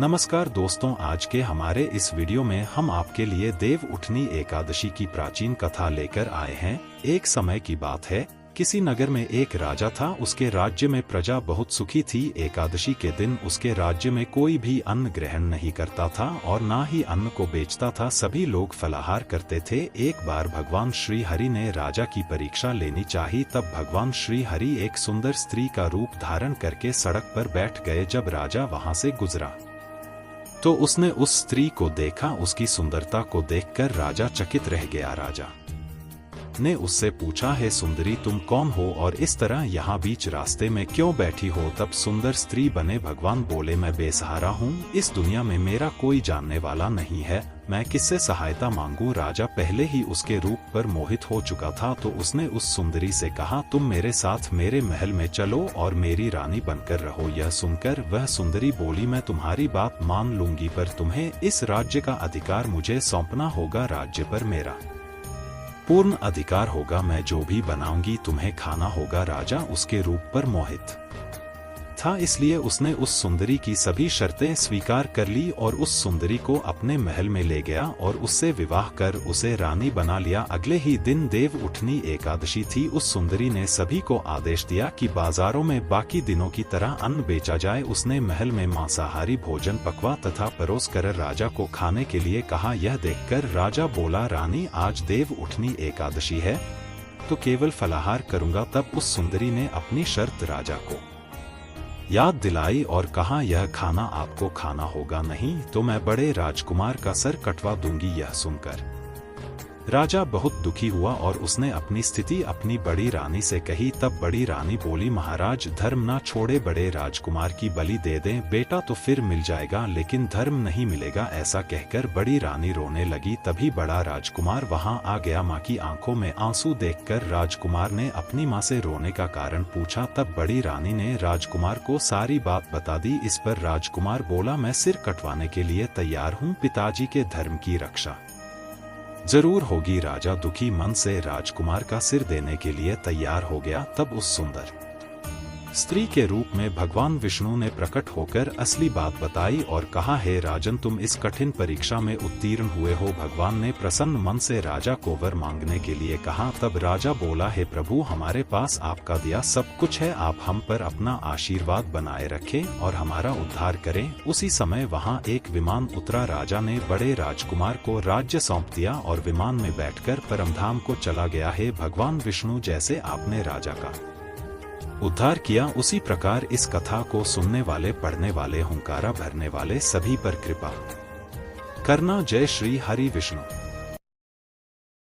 नमस्कार दोस्तों, आज के हमारे इस वीडियो में हम आपके लिए देव उठनी एकादशी की प्राचीन कथा लेकर आए हैं। एक समय की बात है, किसी नगर में एक राजा था। उसके राज्य में प्रजा बहुत सुखी थी। एकादशी के दिन उसके राज्य में कोई भी अन्न ग्रहण नहीं करता था और ना ही अन्न को बेचता था। सभी लोग फलाहार करते थे। एक बार भगवान श्री हरि ने राजा की परीक्षा लेनी चाही। तब भगवान श्री हरि एक सुंदर स्त्री का रूप धारण करके सड़क पर बैठ गए। जब राजा वहां से गुजरा तो उसने उस स्त्री को देखा। उसकी सुंदरता को देखकर राजा चकित रह गया। राजा ने उससे पूछा, हे सुंदरी, तुम कौन हो और इस तरह यहाँ बीच रास्ते में क्यों बैठी हो? तब सुंदर स्त्री बने भगवान बोले, मैं बेसहारा हूँ। इस दुनिया में मेरा कोई जानने वाला नहीं है। मैं किससे सहायता मांगूं? राजा पहले ही उसके रूप पर मोहित हो चुका था, तो उसने उस सुंदरी से कहा, तुम मेरे साथ मेरे महल में चलो और मेरी रानी बनकर रहो। यह सुनकर वह सुंदरी बोली, मैं तुम्हारी बात मान लूंगी, पर तुम्हें इस राज्य का अधिकार मुझे सौंपना होगा। राज्य पर मेरा पूर्ण अधिकार होगा। मैं जो भी बनाऊंगी तुम्हें खाना होगा। राजा उसके रूप पर मोहित था, इसलिए उसने उस सुंदरी की सभी शर्तें स्वीकार कर ली और उस सुंदरी को अपने महल में ले गया और उससे विवाह कर उसे रानी बना लिया। अगले ही दिन देव उठनी एकादशी थी। उस सुंदरी ने सभी को आदेश दिया कि बाजारों में बाकी दिनों की तरह अन्न बेचा जाए। उसने महल में मांसाहारी भोजन पकवा तथा परोस कर राजा को खाने के लिए कहा। यह देखकर राजा बोला, रानी, आज देव उठनी एकादशी है तो केवल फलाहार करूंगा। तब उस सुंदरी ने अपनी शर्त राजा को याद दिलाई और कहा, यह खाना आपको खाना होगा, नहीं तो मैं बड़े राजकुमार का सर कटवा दूंगी। यह सुनकर राजा बहुत दुखी हुआ और उसने अपनी स्थिति अपनी बड़ी रानी से कही। तब बड़ी रानी बोली, महाराज, धर्म ना छोड़े बड़े राजकुमार की बलि दे दें। बेटा तो फिर मिल जाएगा लेकिन धर्म नहीं मिलेगा। ऐसा कहकर बड़ी रानी रोने लगी। तभी बड़ा राजकुमार वहां आ गया। मां की आंखों में आंसू देखकर राजकुमार ने अपनी मां से रोने का कारण पूछा। तब बड़ी रानी ने राजकुमार को सारी बात बता दी। इस पर राजकुमार बोला, मैं सिर कटवाने के लिए तैयार हूं। पिताजी के धर्म की रक्षा जरूर होगी। राजा दुखी मन से राजकुमार का सिर देने के लिए तैयार हो गया। तब उस सुंदर स्त्री के रूप में भगवान विष्णु ने प्रकट होकर असली बात बताई और कहा, हे राजन, तुम इस कठिन परीक्षा में उत्तीर्ण हुए हो। भगवान ने प्रसन्न मन से राजा को वर मांगने के लिए कहा। तब राजा बोला, हे प्रभु, हमारे पास आपका दिया सब कुछ है। आप हम पर अपना आशीर्वाद बनाए रखें और हमारा उद्धार करें। उसी समय वहां एक विमान उतरा। राजा ने बड़े राजकुमार को राज्य सौंप दिया और विमान में बैठकर परमधाम को चला गया। हे भगवान विष्णु, जैसे आपने राजा का उद्धार किया, उसी प्रकार इस कथा को सुनने वाले, पढ़ने वाले, हुंकारा भरने वाले सभी पर कृपा करना। जय श्री हरि विष्णु।